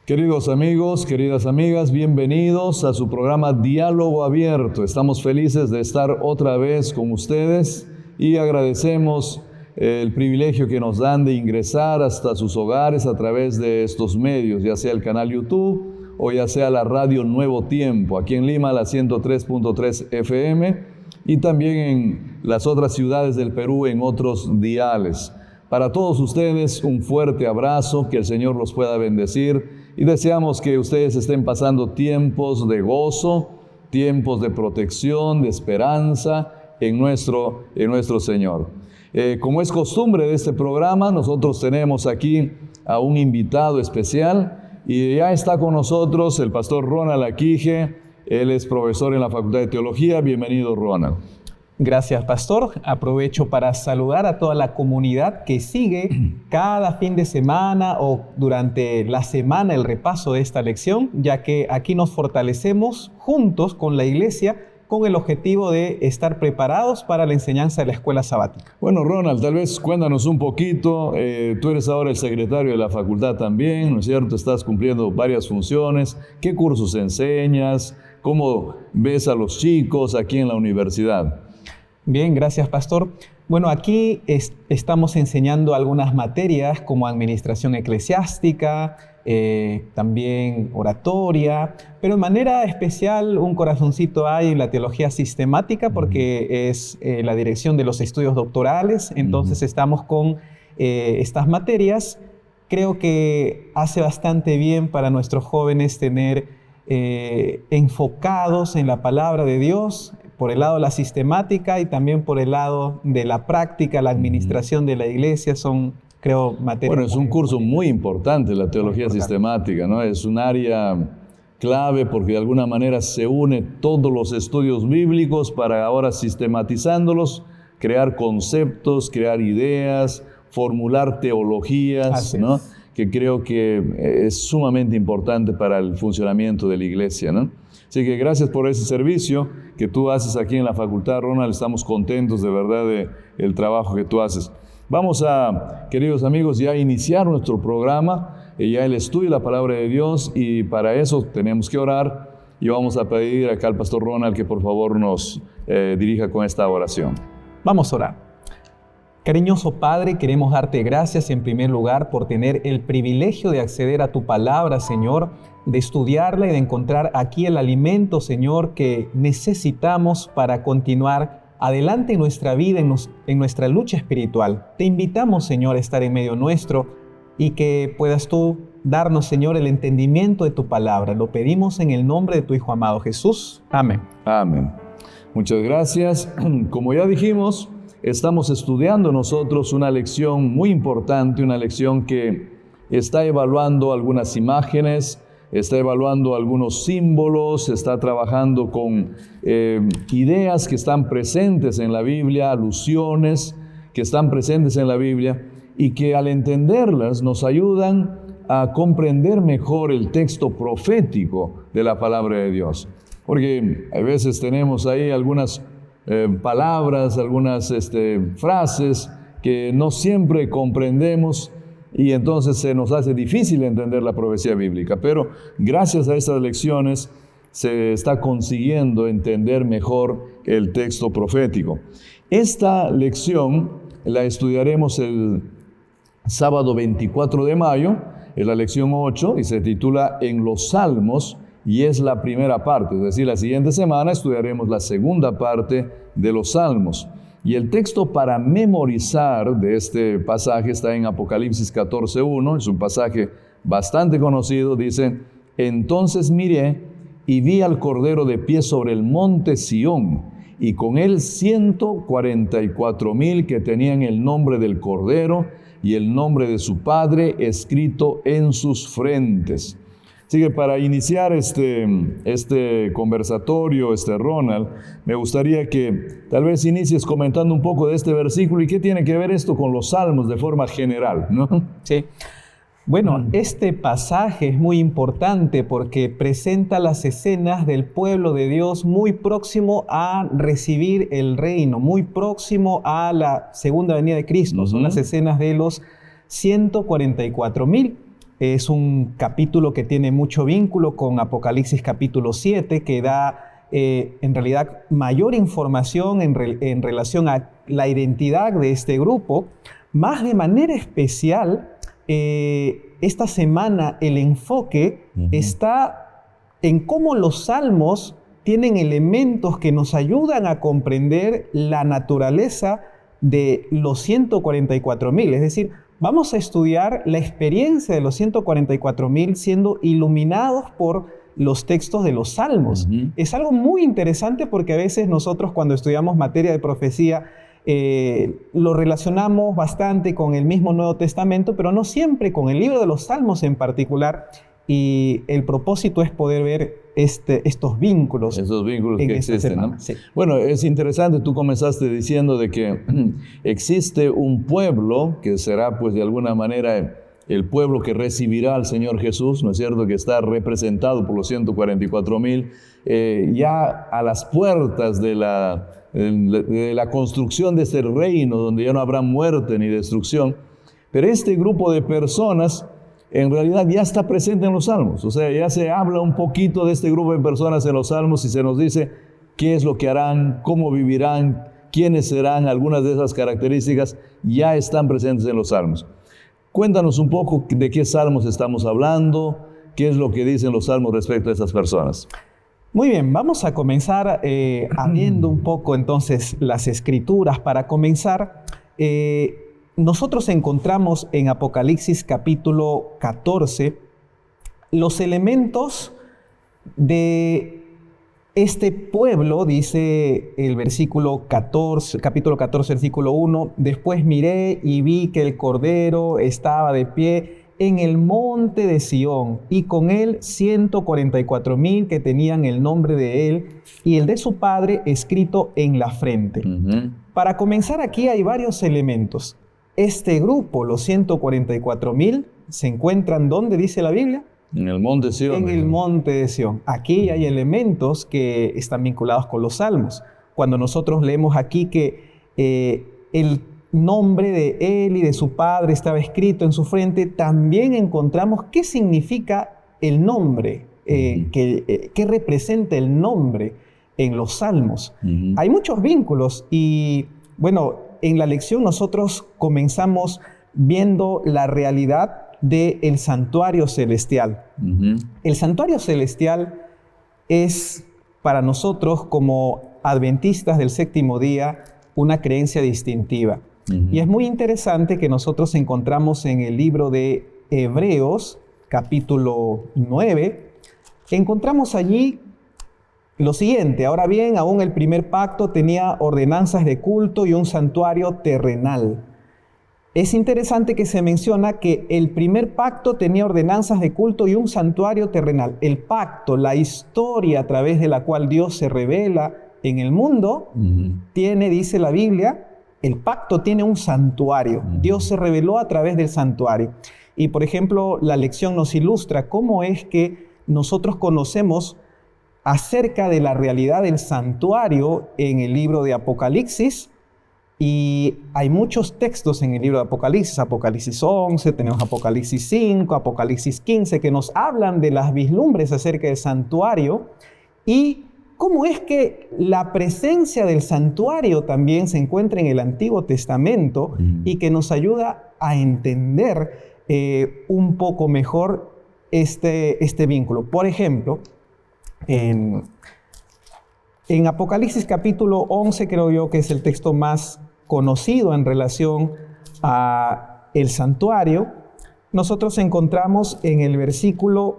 Queridos amigos, queridas amigas, bienvenidos a su programa Diálogo Abierto. Estamos felices de estar otra vez con ustedes y agradecemos el privilegio que nos dan de ingresar hasta sus hogares a través de estos medios, ya sea el canal YouTube o ya sea la radio Nuevo Tiempo, aquí en Lima la 103.3 FM y también en las otras ciudades del Perú en otros diales. Para todos ustedes un fuerte abrazo, que el Señor los pueda bendecir. Y deseamos que ustedes estén pasando tiempos de gozo, tiempos de protección, de esperanza en nuestro Señor. Como es costumbre de este programa, nosotros tenemos aquí a un invitado especial y ya está con nosotros el pastor Ronald Aquije. Él es profesor en la Facultad de Teología. Bienvenido, Ronald. Gracias, pastor. Aprovecho para saludar a toda la comunidad que sigue cada fin de semana o durante la semana el repaso de esta lección, ya que aquí nos fortalecemos juntos con la iglesia con el objetivo de estar preparados para la enseñanza de la escuela sabática. Bueno, Ronald, tal vez cuéntanos un poquito. Tú eres ahora el secretario de la facultad también, ¿no es cierto? Estás cumpliendo varias funciones. ¿Qué cursos enseñas? ¿Cómo ves a los chicos aquí en la universidad? Bien, gracias, pastor. Bueno, aquí estamos enseñando algunas materias como administración eclesiástica, también oratoria, pero de manera especial un corazoncito hay en la teología sistemática porque es la dirección de los estudios doctorales. Entonces estamos con estas materias. Creo que hace bastante bien para nuestros jóvenes tener enfocados en la palabra de Dios, por el lado de la sistemática y también por el lado de la práctica, la administración de la iglesia, son, creo, materias. Bueno, es un curso muy importante, la teología sistemática, ¿no? Es un área clave porque de alguna manera se une todos los estudios bíblicos para ahora sistematizándolos, crear conceptos, crear ideas, formular teologías, ¿no? Que creo que es sumamente importante para el funcionamiento de la iglesia, ¿no? Así que gracias por ese servicio que tú haces aquí en la facultad, Ronald. Estamos contentos de verdad del trabajo que tú haces. Vamos a, queridos amigos, ya iniciar nuestro programa, ya el estudio de la palabra de Dios, y para eso tenemos que orar y vamos a pedir acá al pastor Ronald que por favor nos dirija con esta oración. Vamos a orar. Cariñoso Padre, queremos darte gracias en primer lugar por tener el privilegio de acceder a tu palabra, Señor, de estudiarla y de encontrar aquí el alimento, Señor, que necesitamos para continuar adelante en nuestra vida, en nuestra lucha espiritual. Te invitamos, Señor, a estar en medio nuestro y que puedas tú darnos, Señor, el entendimiento de tu palabra. Lo pedimos en el nombre de tu Hijo amado Jesús. Amén. Amén. Muchas gracias. Como ya dijimos, estamos estudiando nosotros una lección muy importante, una lección que está evaluando algunas imágenes, está evaluando algunos símbolos, está trabajando con ideas que están presentes en la Biblia, alusiones que están presentes en la Biblia y que al entenderlas nos ayudan a comprender mejor el texto profético de la palabra de Dios. Porque a veces tenemos ahí algunas palabras, algunas frases que no siempre comprendemos y entonces se nos hace difícil entender la profecía bíblica. Pero gracias a estas lecciones se está consiguiendo entender mejor el texto profético. Esta lección la estudiaremos el sábado 24 de mayo, es la lección 8 y se titula En los Salmos. Y es la primera parte, es decir, la siguiente semana estudiaremos la segunda parte de los Salmos. Y el texto para memorizar de este pasaje está en Apocalipsis 14:1, es un pasaje bastante conocido, dice: Entonces miré y vi al Cordero de pie sobre el monte Sión, y con él 144,000 que tenían el nombre del Cordero y el nombre de su Padre escrito en sus frentes. Así que para iniciar este conversatorio, Ronald, me gustaría que tal vez inicies comentando un poco de este versículo y qué tiene que ver esto con los salmos de forma general, ¿no? Sí. Bueno, este pasaje es muy importante porque presenta las escenas del pueblo de Dios muy próximo a recibir el reino, muy próximo a la segunda venida de Cristo. Son las escenas de los 144,000. Es un capítulo que tiene mucho vínculo con Apocalipsis capítulo 7, que da en realidad mayor información en relación a la identidad de este grupo. Más de manera especial, esta semana el enfoque está en cómo los salmos tienen elementos que nos ayudan a comprender la naturaleza de los 144,000. Es decir, vamos a estudiar la experiencia de los 144,000 siendo iluminados por los textos de los salmos. Es algo muy interesante porque a veces nosotros cuando estudiamos materia de profecía lo relacionamos bastante con el mismo Nuevo Testamento, pero no siempre con el libro de los salmos en particular. Y el propósito es poder ver estos vínculos. Esos vínculos que existen, ¿no? Sí. Bueno, es interesante, tú comenzaste diciendo de que existe un pueblo que será pues de alguna manera el pueblo que recibirá al Señor Jesús, ¿no es cierto? Que está representado por los 144,000, ya a las puertas de la construcción de este reino, donde ya no habrá muerte ni destrucción. Pero este grupo de personas en realidad ya está presente en los salmos. O sea, ya se habla un poquito de este grupo de personas en los salmos y se nos dice qué es lo que harán, cómo vivirán, quiénes serán. Algunas de esas características ya están presentes en los salmos. Cuéntanos un poco de qué salmos estamos hablando, qué es lo que dicen los salmos respecto a estas personas. Muy bien, vamos a comenzar abriendo un poco entonces las escrituras. Para comenzar, nosotros encontramos en Apocalipsis capítulo 14 los elementos de este pueblo, dice el versículo 14, capítulo 14, versículo 1, después miré y vi que el Cordero estaba de pie en el monte de Sión y con él 144,000 que tenían el nombre de él y el de su padre escrito en la frente. Para comenzar aquí hay varios elementos. Este grupo, los 144,000, se encuentran ¿dónde dice la Biblia? En el monte de Sión. En el monte de Sión. Aquí hay elementos que están vinculados con los salmos. Cuando nosotros leemos aquí que el nombre de él y de su padre estaba escrito en su frente, también encontramos qué significa el nombre, qué representa el nombre en los salmos. Hay muchos vínculos y, bueno, en la lección nosotros comenzamos viendo la realidad del santuario celestial. El santuario celestial es para nosotros como adventistas del séptimo día una creencia distintiva. Y es muy interesante que nosotros encontramos en el libro de Hebreos, capítulo 9, encontramos allí lo siguiente: ahora bien, aún el primer pacto tenía ordenanzas de culto y un santuario terrenal. Es interesante que se menciona que el primer pacto tenía ordenanzas de culto y un santuario terrenal. El pacto, la historia a través de la cual Dios se revela en el mundo, tiene, dice la Biblia, el pacto tiene un santuario. Dios se reveló a través del santuario. Y, por ejemplo, la lección nos ilustra cómo es que nosotros conocemos acerca de la realidad del santuario en el libro de Apocalipsis. Y hay muchos textos en el libro de Apocalipsis, Apocalipsis 11, tenemos Apocalipsis 5, Apocalipsis 15, que nos hablan de las vislumbres acerca del santuario y cómo es que la presencia del santuario también se encuentra en el Antiguo Testamento y que nos ayuda a entender un poco mejor este vínculo. Por ejemplo, en Apocalipsis capítulo 11, creo yo que es el texto más conocido en relación a el santuario, nosotros encontramos en el versículo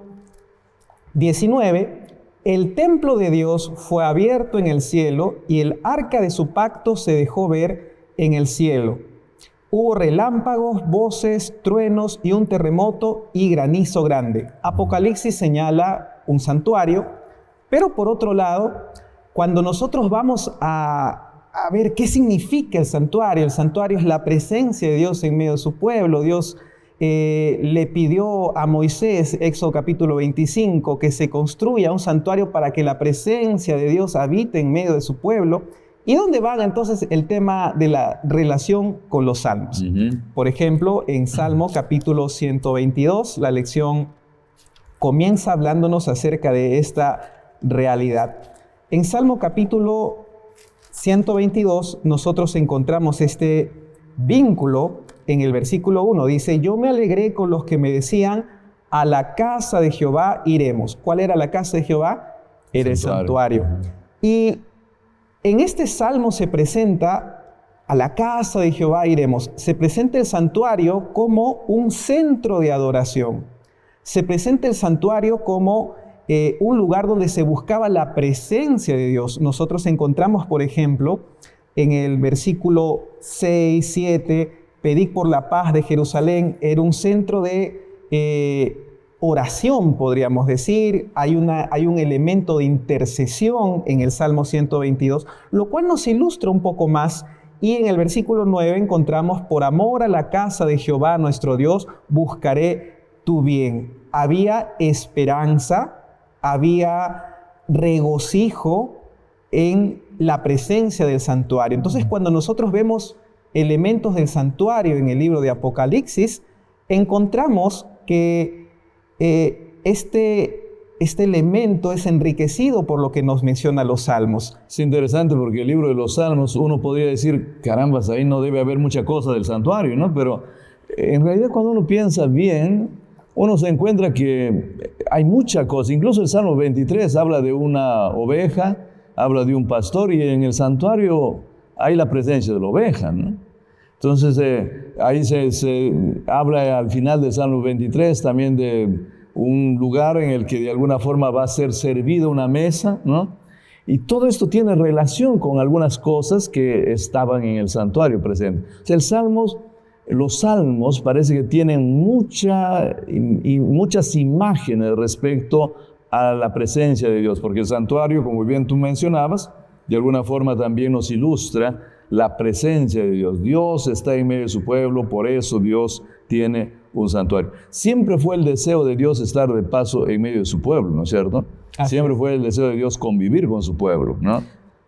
19, el templo de Dios fue abierto en el cielo y el arca de su pacto se dejó ver en el cielo. Hubo relámpagos, voces, truenos y un terremoto y granizo grande. Apocalipsis señala un santuario, pero por otro lado, cuando nosotros vamos a ver qué significa el santuario es la presencia de Dios en medio de su pueblo. Dios le pidió a Moisés, Éxodo capítulo 25, que se construya un santuario para que la presencia de Dios habite en medio de su pueblo. ¿Y dónde va entonces el tema de la relación con los salmos? Por ejemplo, en Salmo capítulo 122, la lección comienza hablándonos acerca de esta realidad. En Salmo capítulo 122, nosotros encontramos este vínculo en el versículo 1. Dice, yo me alegré con los que me decían, a la casa de Jehová iremos. ¿Cuál era la casa de Jehová? Era el santuario. Y en este salmo se presenta, a la casa de Jehová iremos. Se presenta el santuario como un centro de adoración. Se presenta el santuario como un lugar donde se buscaba la presencia de Dios. Nosotros encontramos, por ejemplo, en el versículo 6, 7, pedid por la paz de Jerusalén. Era un centro de oración, podríamos decir. Hay un elemento de intercesión en el Salmo 122, lo cual nos ilustra un poco más. Y en el versículo 9 encontramos, por amor a la casa de Jehová nuestro Dios, buscaré tu bien. Había esperanza, había regocijo en la presencia del santuario. Entonces, cuando nosotros vemos elementos del santuario en el libro de Apocalipsis, encontramos que este elemento es enriquecido por lo que nos menciona los salmos. Es interesante porque el libro de los salmos, uno podría decir, carambas, ahí no debe haber mucha cosa del santuario, ¿no? Pero en realidad cuando uno piensa bien, uno se encuentra que hay mucha cosa. Incluso el Salmo 23 habla de una oveja, habla de un pastor, y en el santuario hay la presencia de la oveja, ¿no? Entonces, ahí se habla al final del Salmo 23 también de un lugar en el que de alguna forma va a ser servida una mesa, ¿no? Y todo esto tiene relación con algunas cosas que estaban en el santuario presente. O sea, los salmos parece que tienen muchas imágenes respecto a la presencia de Dios, porque el santuario, como bien tú mencionabas, de alguna forma también nos ilustra la presencia de Dios. Dios está en medio de su pueblo, por eso Dios tiene un santuario. Siempre fue el deseo de Dios estar de paso en medio de su pueblo, ¿no es cierto? Siempre fue el deseo de Dios convivir con su pueblo, ¿no?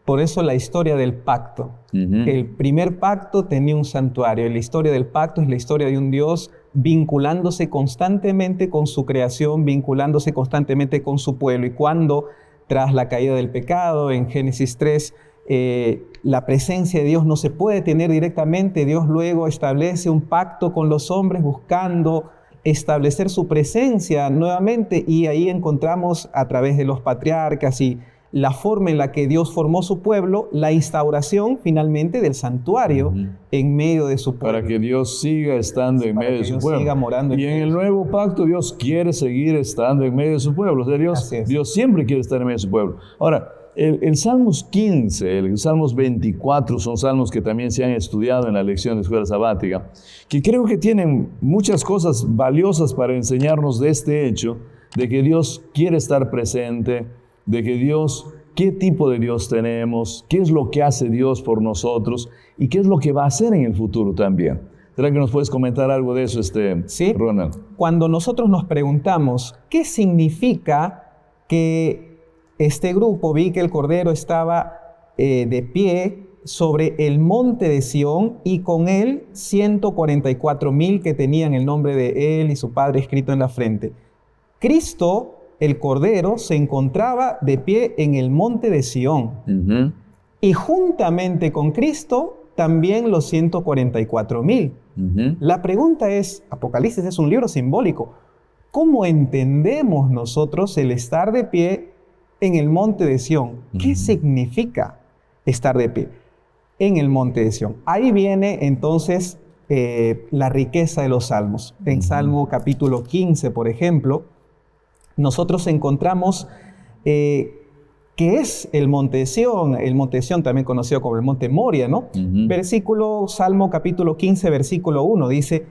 Por eso la historia del pacto. El primer pacto tenía un santuario. La historia del pacto es la historia de un Dios vinculándose constantemente con su creación, vinculándose constantemente con su pueblo. Y cuando, tras la caída del pecado, en Génesis 3, la presencia de Dios no se puede tener directamente, Dios luego establece un pacto con los hombres buscando establecer su presencia nuevamente, y ahí encontramos a través de los patriarcas y la forma en la que Dios formó su pueblo, la instauración finalmente del santuario en medio de su pueblo. Para que Dios siga estando en medio de su pueblo. Siga morando y en el nuevo pacto Dios quiere seguir estando en medio de su pueblo. O sea, Dios siempre quiere estar en medio de su pueblo. Ahora, el Salmos 15, el Salmos 24 son salmos que también se han estudiado en la lección de escuela sabática, que creo que tienen muchas cosas valiosas para enseñarnos de este hecho, de que Dios quiere estar presente, de que Dios, qué tipo de Dios tenemos, qué es lo que hace Dios por nosotros y qué es lo que va a hacer en el futuro también. ¿Será que nos puedes comentar algo de eso, sí. Ronald? Cuando nosotros nos preguntamos qué significa que este grupo, vi que el Cordero estaba de pie sobre el monte de Sión y con él 144,000 que tenían el nombre de él y su padre escrito en la frente. Cristo, el Cordero, se encontraba de pie en el monte de Sión. Y juntamente con Cristo, también los 144,000. La pregunta es, Apocalipsis es un libro simbólico. ¿Cómo entendemos nosotros el estar de pie en el monte de Sión? ¿Qué significa estar de pie en el monte de Sión? Ahí viene entonces la riqueza de los salmos. En Salmo capítulo 15, por ejemplo, nosotros encontramos que ¿qué es el monte de Sión? El monte de Sión también conocido como el monte Moria, ¿no? Salmo capítulo 15, versículo 1, dice: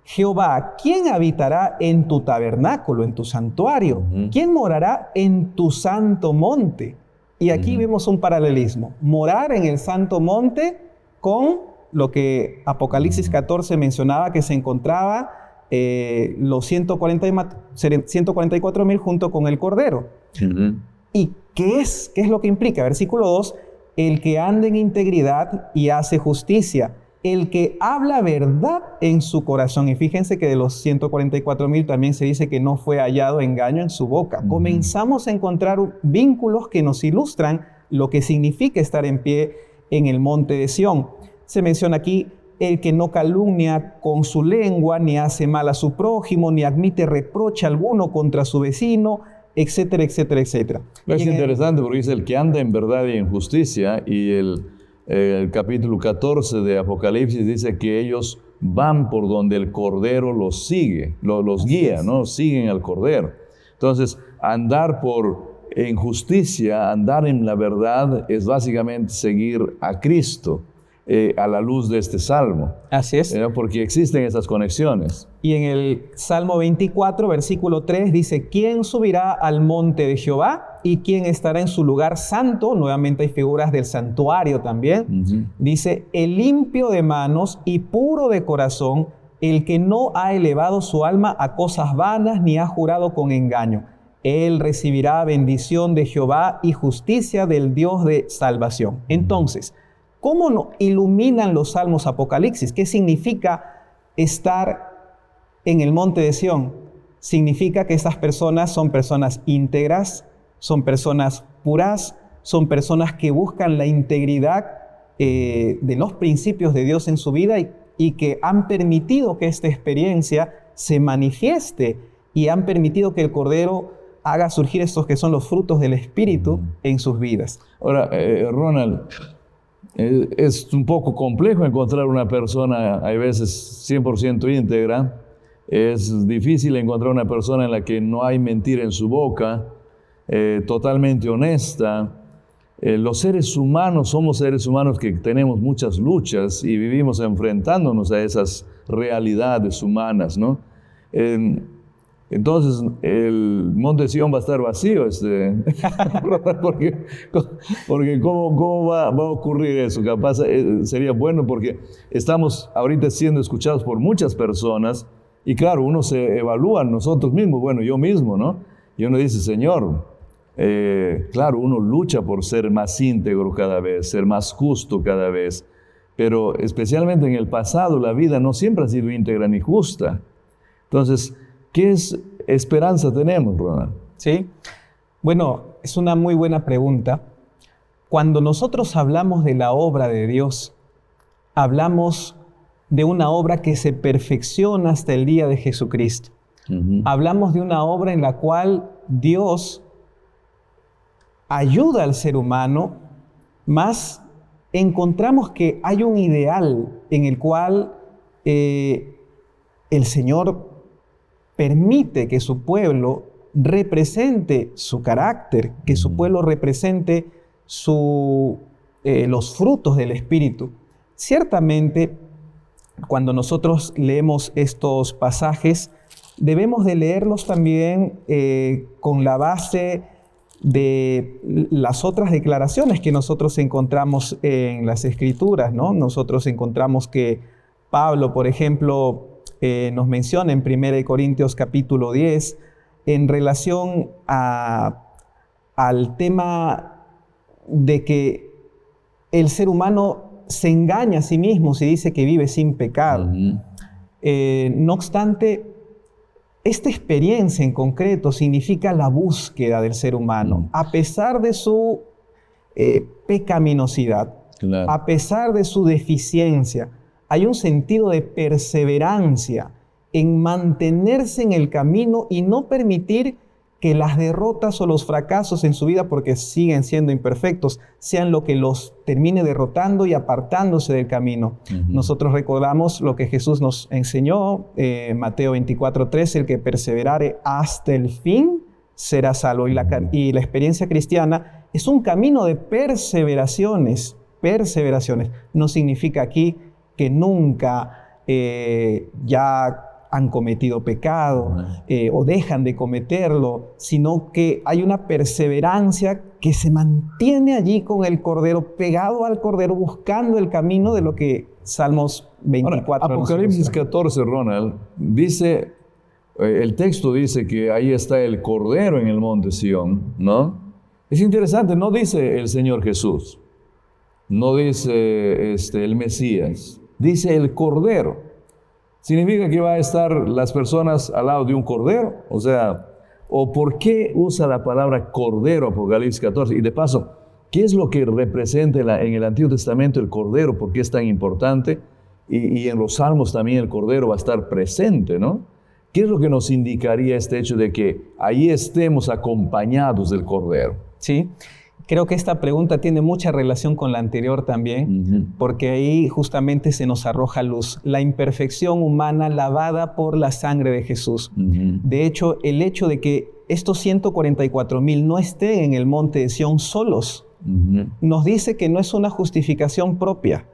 Jehová, ¿quién habitará en tu tabernáculo, en tu santuario? ¿Quién morará en tu santo monte? Y aquí vemos un paralelismo. Morar en el santo monte con lo que Apocalipsis 14 mencionaba, que se encontraba los 144,000 junto con el Cordero. ¿Y qué es lo que implica? Versículo 2, el que anda en integridad y hace justicia, el que habla verdad en su corazón. Y fíjense que de los 144,000 también se dice que no fue hallado engaño en su boca. Comenzamos a encontrar vínculos que nos ilustran lo que significa estar en pie en el monte de Sión. Se menciona aquí el que no calumnia con su lengua, ni hace mal a su prójimo, ni admite reproche alguno contra su vecino, etcétera, etcétera, etcétera. Es interesante porque dice el que anda en verdad y en justicia, y el capítulo 14 de Apocalipsis dice que ellos van por donde el Cordero los sigue, los guía, ¿no? Siguen al Cordero. Entonces, andar en justicia, andar en la verdad, es básicamente seguir a Cristo a la luz de este Salmo. Así es. Porque existen esas conexiones. Y en el Salmo 24, versículo 3, dice: ¿quién subirá al monte de Jehová? ¿Y quién estará en su lugar santo? Nuevamente hay figuras del santuario también. Dice: el limpio de manos y puro de corazón, el que no ha elevado su alma a cosas vanas, ni ha jurado con engaño. Él recibirá bendición de Jehová y justicia del Dios de salvación. Entonces, ¿cómo nos iluminan los salmos Apocalipsis? ¿Qué significa estar en el monte de Sión? Significa que estas personas son personas íntegras, son personas puras, son personas que buscan la integridad de los principios de Dios en su vida y que han permitido que esta experiencia se manifieste y han permitido que el Cordero haga surgir estos que son los frutos del Espíritu en sus vidas. Ahora, Ronald, es un poco complejo encontrar una persona, hay veces 100% íntegra. Es difícil encontrar una persona en la que no hay mentira en su boca, totalmente honesta. Los seres humanos somos seres humanos que tenemos muchas luchas y vivimos enfrentándonos a esas realidades humanas, ¿no? Entonces, el monte de Sión va a estar vacío, porque ¿cómo va a ocurrir eso? Capaz sería bueno porque estamos ahorita siendo escuchados por muchas personas y claro, uno se evalúa nosotros mismos, bueno, yo mismo, ¿no? Y uno dice: Señor, claro, uno lucha por ser más íntegro cada vez, ser más justo cada vez, pero especialmente en el pasado la vida no siempre ha sido íntegra ni justa. Entonces, ¿qué esperanza tenemos, Ronald? Sí, bueno, es una muy buena pregunta. Cuando nosotros hablamos de la obra de Dios, hablamos de una obra que se perfecciona hasta el día de Jesucristo. Hablamos de una obra en la cual Dios ayuda al ser humano, más encontramos que hay un ideal en el cual el Señor permite que su pueblo represente su carácter, que su pueblo represente los frutos del Espíritu. Ciertamente, cuando nosotros leemos estos pasajes, debemos de leerlos también con la base de las otras declaraciones que nosotros encontramos en las Escrituras, ¿no? Nosotros encontramos que Pablo, por ejemplo, nos menciona en 1 Corintios capítulo 10, en relación al tema de que el ser humano se engaña a sí mismo si dice que vive sin pecado. No obstante, esta experiencia en concreto significa la búsqueda del ser humano, a pesar de su pecaminosidad, a pesar de su deficiencia. Hay un sentido de perseverancia en mantenerse en el camino y no permitir que las derrotas o los fracasos en su vida, porque siguen siendo imperfectos, sean lo que los termine derrotando y apartándose del camino. Nosotros recordamos lo que Jesús nos enseñó, Mateo 24:13, el que perseverare hasta el fin será salvo. Y la experiencia cristiana Es un camino de perseveraciones. No significa aquí que nunca ya han cometido pecado o dejan de cometerlo, sino que hay una perseverancia que se mantiene allí con el Cordero, pegado al Cordero, buscando el camino de lo que Salmos 24. Ahora, Apocalipsis 14, Ronald, dice, el texto dice que ahí está el Cordero en el monte Sión, ¿no? Es interesante, no dice el Señor Jesús, no dice el Mesías, dice el Cordero. ¿Significa que va a estar las personas al lado de un cordero? O sea, ¿o por qué usa la palabra cordero Apocalipsis 14? Y de paso, ¿qué es lo que representa en el Antiguo Testamento el cordero? ¿Por qué es tan importante? Y en los Salmos también el cordero va a estar presente, ¿no? ¿Qué es lo que nos indicaría este hecho de que ahí estemos acompañados del cordero? Sí. Creo que esta pregunta tiene mucha relación con la anterior también, porque ahí justamente se nos arroja luz. La imperfección humana lavada por la sangre de Jesús. De hecho, el hecho de que estos 144,000 no estén en el monte de Sión solos, nos dice que no es una justificación propia.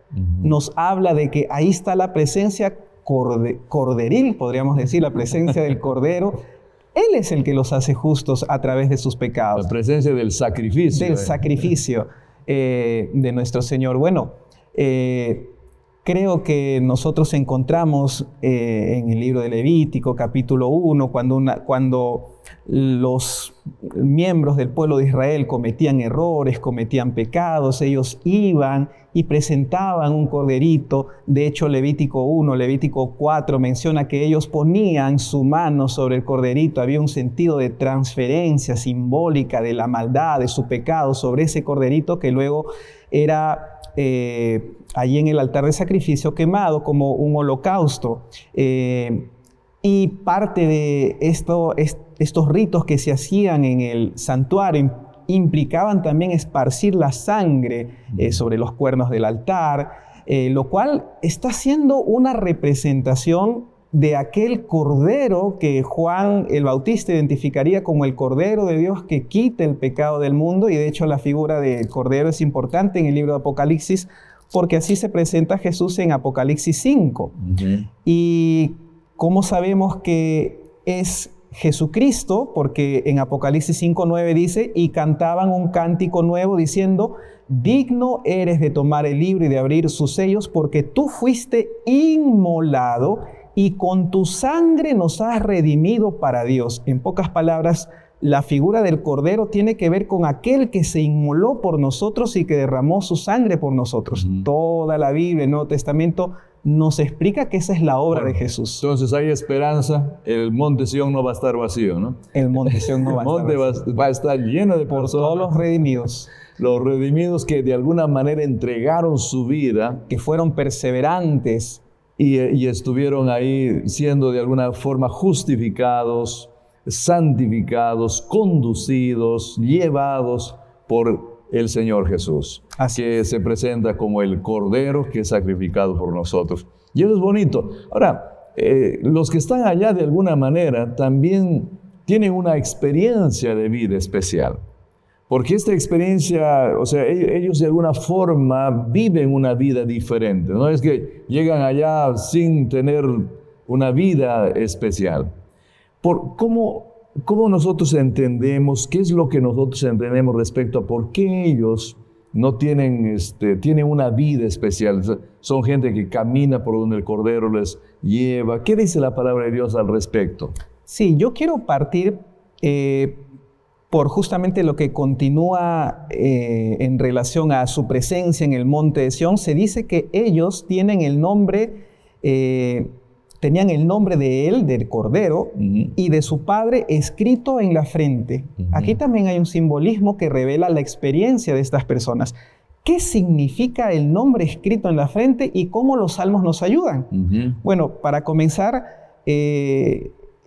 Nos habla de que ahí está la presencia corderil, podríamos decir, la presencia del Cordero. Él es el que los hace justos a través de sus pecados. La presencia del sacrificio. Del sacrificio de nuestro Señor. Bueno, creo que nosotros encontramos en el libro de Levítico, capítulo 1, cuando los miembros del pueblo de Israel cometían errores, cometían pecados, ellos iban y presentaban un corderito. De hecho, Levítico 1, Levítico 4 menciona que ellos ponían su mano sobre el corderito. Había un sentido de transferencia simbólica de la maldad, de su pecado sobre ese corderito que luego era allí en el altar de sacrificio quemado como un holocausto. Y parte de estos ritos que se hacían en el santuario implicaban también esparcir la sangre sobre los cuernos del altar, lo cual está siendo una representación de aquel Cordero que Juan el Bautista identificaría como el Cordero de Dios que quita el pecado del mundo. Y de hecho la figura del Cordero es importante en el libro de Apocalipsis, porque así se presenta Jesús en Apocalipsis 5. Y ¿cómo sabemos que es Jesucristo? Porque en Apocalipsis 5:9 dice, y cantaban un cántico nuevo diciendo, digno eres de tomar el libro y de abrir sus sellos, porque tú fuiste inmolado y con tu sangre nos has redimido para Dios. En pocas palabras, la figura del Cordero tiene que ver con aquel que se inmoló por nosotros y que derramó su sangre por nosotros. Toda la Biblia, el Nuevo Testamento, nos explica que esa es la obra de Jesús. Entonces hay esperanza, el monte Sión no va a estar vacío, ¿no? El monte Sión no va a estar vacío. El monte va a estar lleno de personas. Todos los redimidos. Los redimidos que de alguna manera entregaron su vida. Que fueron perseverantes. Y estuvieron ahí siendo de alguna forma justificados, santificados, conducidos, llevados por el Señor Jesús, que se presenta como el Cordero que es sacrificado por nosotros. Y eso es bonito. Ahora, los que están allá de alguna manera también tienen una experiencia de vida especial. Porque esta experiencia, o sea, ellos de alguna forma viven una vida diferente. No es que llegan allá sin tener una vida especial. ¿Cómo nosotros entendemos, qué es lo que nosotros entendemos respecto a por qué ellos no tienen una vida especial? Son gente que camina por donde el Cordero les lleva. ¿Qué dice la palabra de Dios al respecto? Sí, yo quiero partir por justamente lo que continúa en relación a su presencia en el monte de Sión. Se dice que ellos tienen el nombre, tenían el nombre de él, del Cordero, y de su padre escrito en la frente. Aquí también hay un simbolismo que revela la experiencia de estas personas. ¿Qué significa el nombre escrito en la frente y cómo los salmos nos ayudan? Bueno, para comenzar,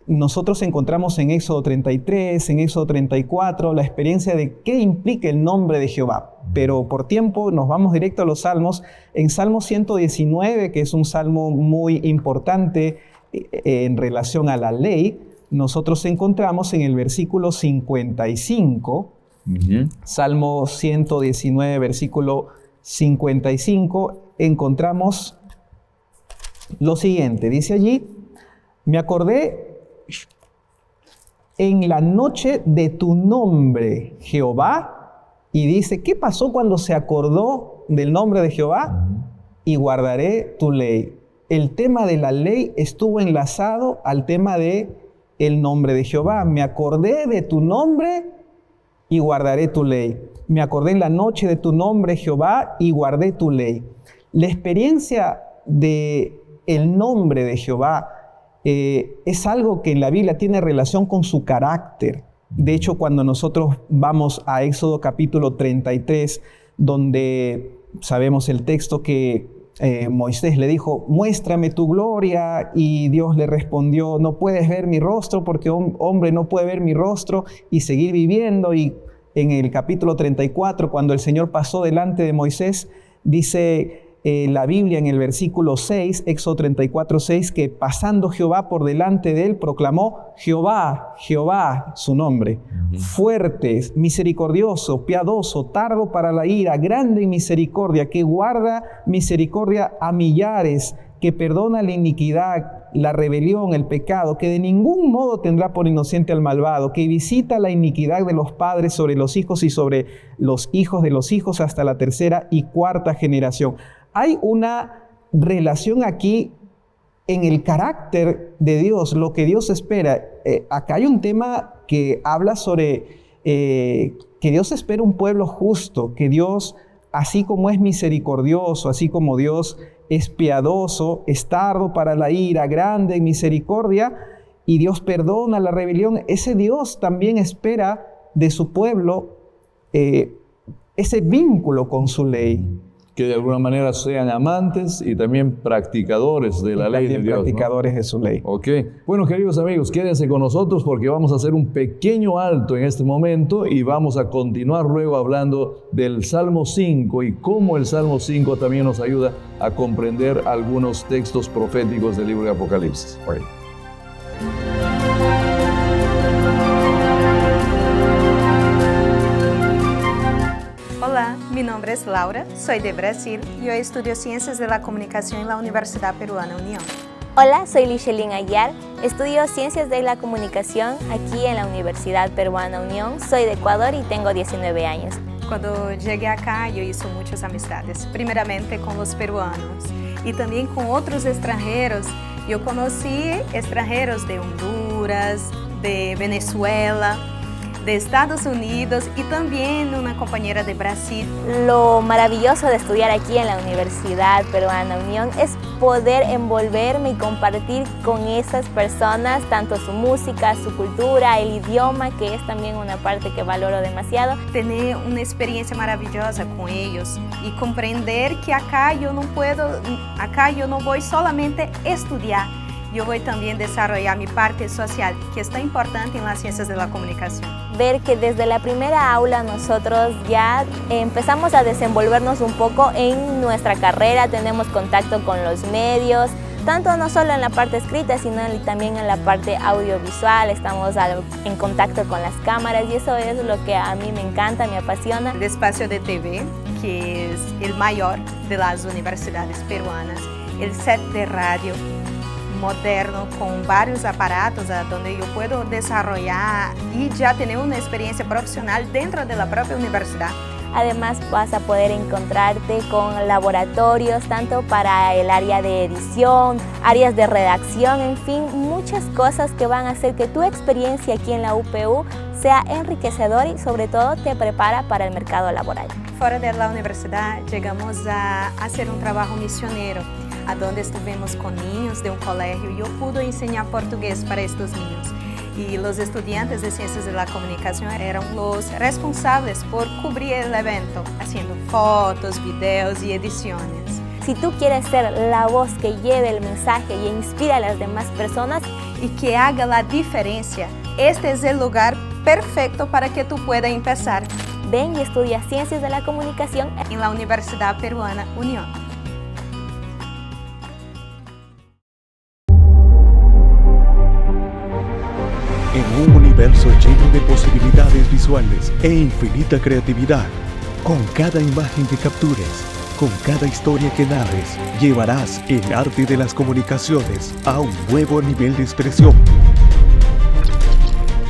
nosotros encontramos en Éxodo 33, en Éxodo 34, la experiencia de qué implica el nombre de Jehová. Pero por tiempo nos vamos directo a los salmos. En Salmo 119, que es un salmo muy importante en relación a la ley, nosotros encontramos en el versículo 55, Salmo 119, versículo 55, encontramos lo siguiente. Dice allí: me acordé en la noche de tu nombre, Jehová. Y dice, ¿qué pasó cuando se acordó del nombre de Jehová? Y guardaré tu ley. El tema de la ley estuvo enlazado al tema de el nombre de Jehová. Me acordé de tu nombre y guardaré tu ley. Me acordé en la noche de tu nombre, Jehová, y guardé tu ley. La experiencia de el nombre de Jehová es algo que en la Biblia tiene relación con su carácter. De hecho, cuando nosotros vamos a Éxodo capítulo 33, donde sabemos el texto que Moisés le dijo, muéstrame tu gloria, y Dios le respondió, no puedes ver mi rostro porque hombre no puede ver mi rostro y seguir viviendo. Y en el capítulo 34, cuando el Señor pasó delante de Moisés, dice la Biblia en el versículo 6, Éxodo 34, 6, que pasando Jehová por delante de él, proclamó, Jehová, Jehová, su nombre, fuerte, misericordioso, piadoso, tardo para la ira, grande en misericordia, que guarda misericordia a millares, que perdona la iniquidad, la rebelión, el pecado, que de ningún modo tendrá por inocente al malvado, que visita la iniquidad de los padres sobre los hijos y sobre los hijos de los hijos hasta la tercera y cuarta generación. Hay una relación aquí en el carácter de Dios, lo que Dios espera. Acá hay un tema que habla sobre que Dios espera un pueblo justo, que Dios, así como es misericordioso, así como Dios es piadoso, es tardo para la ira, grande en misericordia, y Dios perdona la rebelión, ese Dios también espera de su pueblo ese vínculo con su ley. Que de alguna manera sean amantes y también practicadores de la ley de Dios. Practicadores, ¿no?, de su ley. Ok. Bueno, queridos amigos, quédense con nosotros porque vamos a hacer un pequeño alto en este momento y vamos a continuar luego hablando del Salmo 5 y cómo el Salmo 5 también nos ayuda a comprender algunos textos proféticos del libro de Apocalipsis. Bueno. Olá, mi nombre es Laura, soy de Brasil y hoy estudio Ciencias de la Comunicación en la Universidad Peruana Unión. Hola, soy Lishelin Aguiar, estudio Ciencias de la Comunicación aquí en la Universidad Peruana Unión, soy de Ecuador y tengo 19 años. Cuando llegué acá yo hice muchas amistades, primeramente con los peruanos y también con otros extranjeros. Yo conocí extranjeros de Honduras, de Venezuela, de Estados Unidos y también una compañera de Brasil. Lo maravilloso de estudiar aquí en la Universidad Peruana Unión es poder envolverme y compartir con esas personas, tanto su música, su cultura, el idioma, que es también una parte que valoro demasiado. Tener una experiencia maravillosa con ellos y comprender que acá yo no voy solamente a estudiar, yo voy también a desarrollar mi parte social, que es tan importante en las ciencias de la comunicación. Ver que desde la primera aula nosotros ya empezamos a desenvolvernos un poco en nuestra carrera, tenemos contacto con los medios, tanto no solo en la parte escrita, sino también en la parte audiovisual, estamos en contacto con las cámaras y eso es lo que a mí me encanta, me apasiona. El espacio de TV, que es el mayor de las universidades peruanas, el set de radio moderno con varios aparatos donde yo puedo desarrollar y ya tener una experiencia profesional dentro de la propia universidad. Además vas a poder encontrarte con laboratorios tanto para el área de edición, áreas de redacción, en fin, muchas cosas que van a hacer que tu experiencia aquí en la UPU sea enriquecedora y sobre todo te prepara para el mercado laboral. Fuera de la universidad llegamos a hacer un trabajo misionero, a donde estuvimos con niños de un colegio y yo pude enseñar portugués para estos niños. Y los estudiantes de Ciencias de la Comunicación eran los responsables por cubrir el evento, haciendo fotos, videos y ediciones. Si tú quieres ser la voz que lleve el mensaje y inspira a las demás personas y que haga la diferencia, este es el lugar perfecto para que tú puedas empezar. Ven y estudia Ciencias de la Comunicación en la Universidad Peruana Unión. en un universo lleno de posibilidades visuales e infinita creatividad. Con cada imagen que captures, con cada historia que narres, llevarás el arte de las comunicaciones a un nuevo nivel de expresión.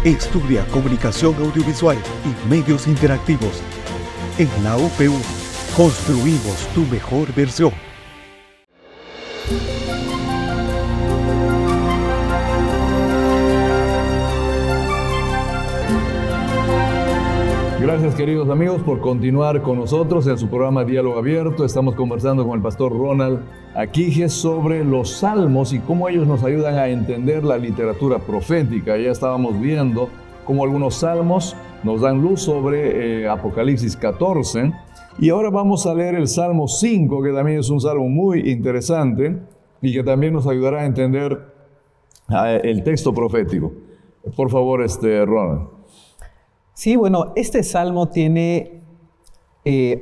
Estudia Comunicación Audiovisual y Medios Interactivos. En la UPU, construimos tu mejor versión. Gracias, queridos amigos, por continuar con nosotros en su programa Diálogo Abierto. Estamos conversando con el pastor Ronald Aquije sobre los salmos y cómo ellos nos ayudan a entender la literatura profética. Ya estábamos viendo cómo algunos salmos nos dan luz sobre Apocalipsis 14. Y ahora vamos a leer el Salmo 5, que también es un salmo muy interesante y que también nos ayudará a entender el texto profético. Por favor, Ronald. Sí, bueno, este salmo tiene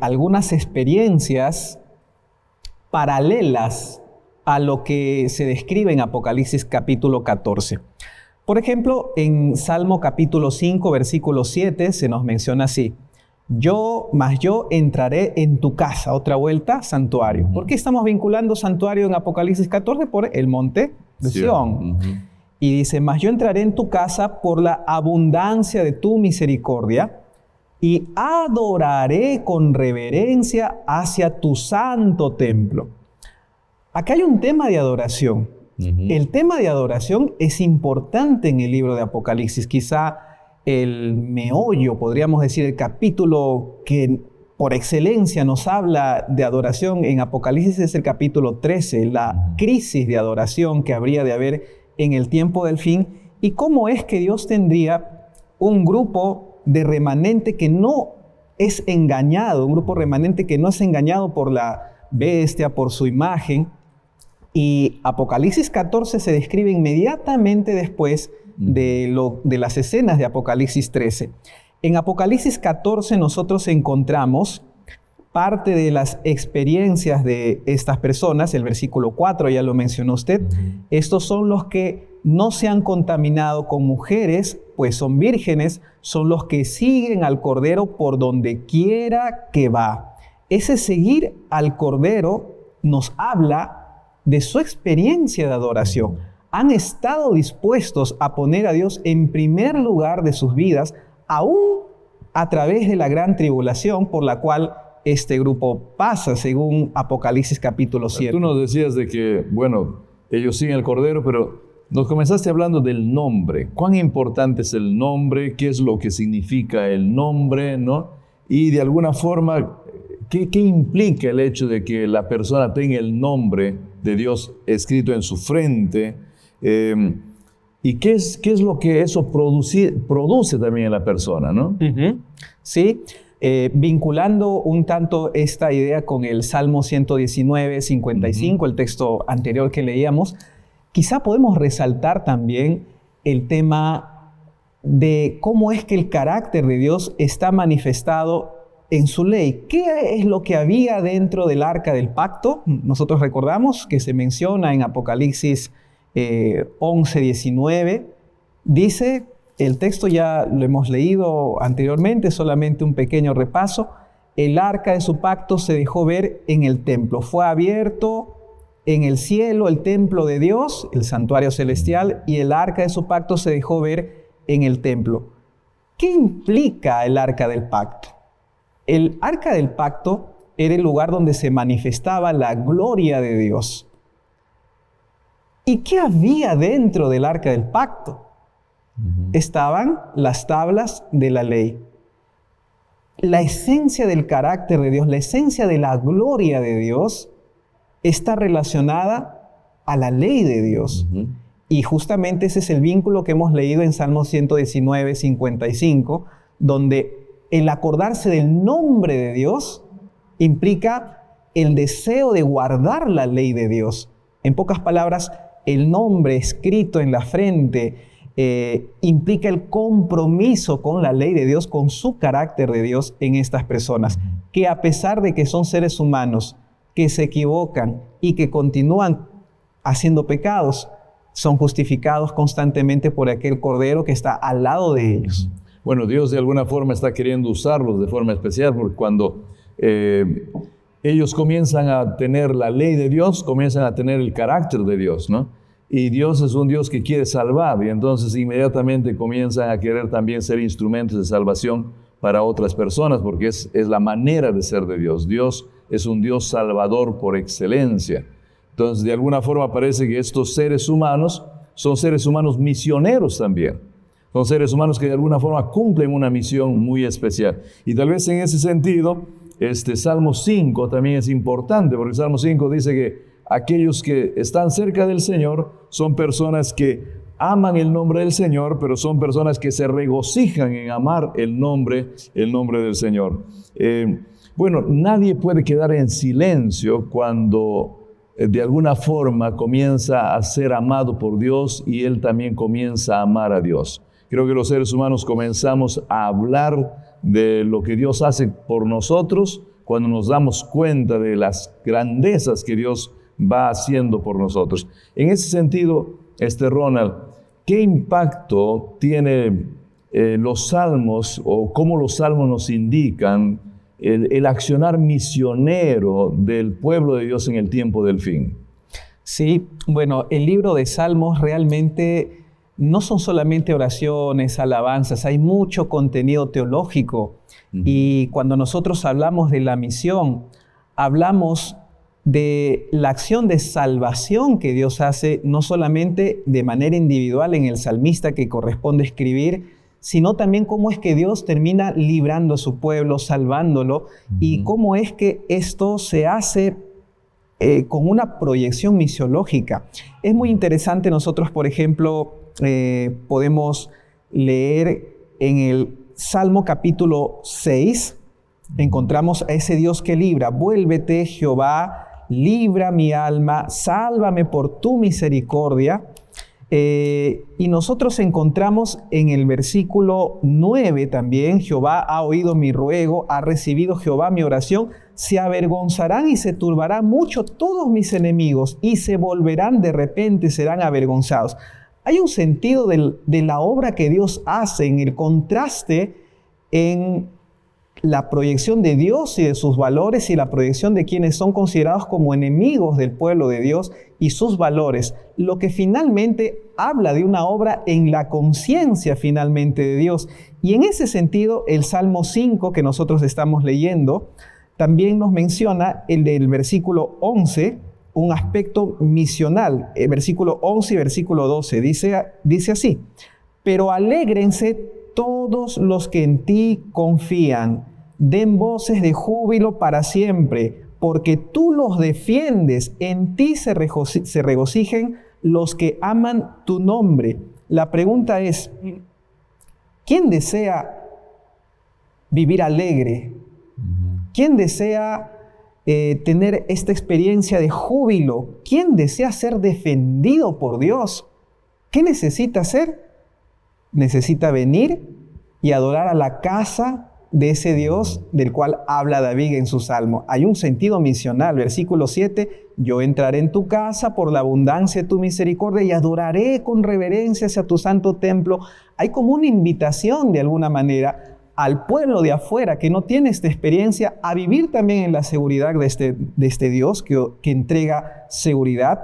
algunas experiencias paralelas a lo que se describe en Apocalipsis capítulo 14. Por ejemplo, en Salmo capítulo 5, versículo 7, se nos menciona así: yo entraré en tu casa. Otra vuelta, santuario. ¿Por qué estamos vinculando santuario en Apocalipsis 14? Por el monte de Sión. Y dice: mas yo entraré en tu casa por la abundancia de tu misericordia y adoraré con reverencia hacia tu santo templo. Acá hay un tema de adoración. El tema de adoración es importante en el libro de Apocalipsis. Quizá el meollo, podríamos decir, el capítulo que por excelencia nos habla de adoración en Apocalipsis es el capítulo 13, la crisis de adoración que habría de haber en el tiempo del fin, y cómo es que Dios tendría un grupo de remanente que no es engañado, un grupo remanente que no es engañado por la bestia, por su imagen. Y Apocalipsis 14 se describe inmediatamente después de las escenas de Apocalipsis 13. En Apocalipsis 14 nosotros encontramos parte de las experiencias de estas personas. El versículo 4 ya lo mencionó usted. Estos son los que no se han contaminado con mujeres, pues son vírgenes, son los que siguen al Cordero por donde quiera que va. Ese seguir al Cordero nos habla de su experiencia de adoración. Han estado dispuestos a poner a Dios en primer lugar de sus vidas, aún a través de la gran tribulación por la cual este grupo pasa, según Apocalipsis capítulo 7. Tú nos decías de que, bueno, ellos siguen el Cordero, pero nos comenzaste hablando del nombre. ¿Cuán importante es el nombre? ¿Qué es lo que significa el nombre? ¿No? Y de alguna forma, ¿qué implica el hecho de que la persona tenga el nombre de Dios escrito en su frente? ¿Y qué es lo que eso produce también en la persona, ¿no? Sí. Vinculando un tanto esta idea con el Salmo 119, 55, el texto anterior que leíamos, quizá podemos resaltar también el tema de cómo es que el carácter de Dios está manifestado en su ley. ¿Qué es lo que había dentro del arca del pacto? Nosotros recordamos que se menciona en Apocalipsis 11, 19, dice... El texto ya lo hemos leído anteriormente, solamente un pequeño repaso. El arca de su pacto se dejó ver en el templo. Fue abierto en el cielo el templo de Dios, el santuario celestial, y el arca de su pacto se dejó ver en el templo. ¿Qué implica el arca del pacto? El arca del pacto era el lugar donde se manifestaba la gloria de Dios. ¿Y qué había dentro del arca del pacto? Estaban las tablas de la ley. La esencia del carácter de Dios, la esencia de la gloria de Dios está relacionada a la ley de Dios. Y justamente ese es el vínculo que hemos leído en Salmo 119, 55, donde el acordarse del nombre de Dios implica el deseo de guardar la ley de Dios. En pocas palabras, el nombre escrito en la frente implica el compromiso con la ley de Dios, con su carácter de Dios en estas personas, que a pesar de que son seres humanos, que se equivocan y que continúan haciendo pecados, son justificados constantemente por aquel Cordero que está al lado de ellos. Bueno, Dios de alguna forma está queriendo usarlos de forma especial, porque cuando ellos comienzan a tener la ley de Dios, comienzan a tener el carácter de Dios, ¿no? Y Dios es un Dios que quiere salvar, y entonces inmediatamente comienzan a querer también ser instrumentos de salvación para otras personas, porque es la manera de ser de Dios. Dios es un Dios salvador por excelencia. Entonces, de alguna forma parece que estos seres humanos son seres humanos misioneros también. Son seres humanos que de alguna forma cumplen una misión muy especial. Y tal vez en ese sentido, Salmo 5 también es importante, porque Salmo 5 dice que aquellos que están cerca del Señor son personas que aman el nombre del Señor, pero son personas que se regocijan en amar el nombre del Señor. Bueno, nadie puede quedar en silencio cuando de alguna forma comienza a ser amado por Dios y Él también comienza a amar a Dios. Creo que los seres humanos comenzamos a hablar de lo que Dios hace por nosotros cuando nos damos cuenta de las grandezas que Dios va haciendo por nosotros. En ese sentido, Ronald, ¿qué impacto tiene los salmos o cómo los salmos nos indican el accionar misionero del pueblo de Dios en el tiempo del fin? Sí, bueno, el libro de Salmos realmente no son solamente oraciones, alabanzas, hay mucho contenido teológico. Y cuando nosotros hablamos de la misión, hablamos de la acción de salvación que Dios hace, no solamente de manera individual en el salmista que corresponde escribir, sino también cómo es que Dios termina librando a su pueblo, salvándolo, y cómo es que esto se hace con una proyección misiológica. Es muy interesante. Nosotros, por ejemplo, podemos leer en el Salmo capítulo 6, encontramos a ese Dios que libra. Vuélvete, Jehová, libra mi alma, sálvame por tu misericordia. Y nosotros encontramos en el versículo 9 también: Jehová ha oído mi ruego, ha recibido Jehová mi oración. Se avergonzarán y se turbarán mucho todos mis enemigos, y se volverán de repente, serán avergonzados. Hay un sentido de la obra que Dios hace, en el contraste en la proyección de Dios y de sus valores, y la proyección de quienes son considerados como enemigos del pueblo de Dios y sus valores, lo que finalmente habla de una obra en la conciencia finalmente de Dios. Y en ese sentido, el Salmo 5 que nosotros estamos leyendo también nos menciona el del versículo 11, un aspecto misional. El versículo 11 y versículo 12 dice así: pero alégrense todos los que en ti confían, den voces de júbilo para siempre, porque tú los defiendes, en ti se regocijen los que aman tu nombre. La pregunta es, ¿quién desea vivir alegre? ¿Quién desea tener esta experiencia de júbilo? ¿Quién desea ser defendido por Dios? ¿Qué necesita hacer? Necesita venir y adorar a la casa de ese Dios del cual habla David en su salmo. Hay un sentido misional. Versículo 7: yo entraré en tu casa por la abundancia de tu misericordia y adoraré con reverencia hacia tu santo templo. Hay como una invitación de alguna manera al pueblo de afuera que no tiene esta experiencia a vivir también en la seguridad de este Dios que entrega seguridad,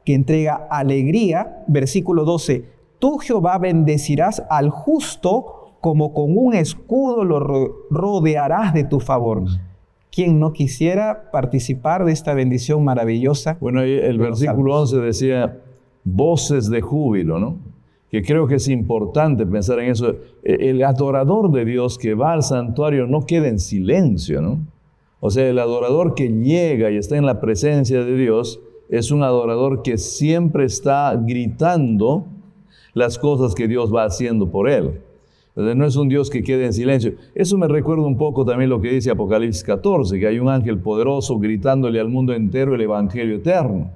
que entrega alegría. Versículo 12: tú, Jehová, bendecirás al justo, como con un escudo lo rodearás de tu favor. ¿Quién no quisiera participar de esta bendición maravillosa? Bueno, ahí el versículo 11 decía voces de júbilo, ¿no? Que creo que es importante pensar en eso. El adorador de Dios que va al santuario no queda en silencio, ¿no? O sea, el adorador que llega y está en la presencia de Dios es un adorador que siempre está gritando las cosas que Dios va haciendo por él. Entonces, no es un Dios que quede en silencio. Eso me recuerda un poco también lo que dice Apocalipsis 14, que hay un ángel poderoso gritándole al mundo entero el evangelio eterno.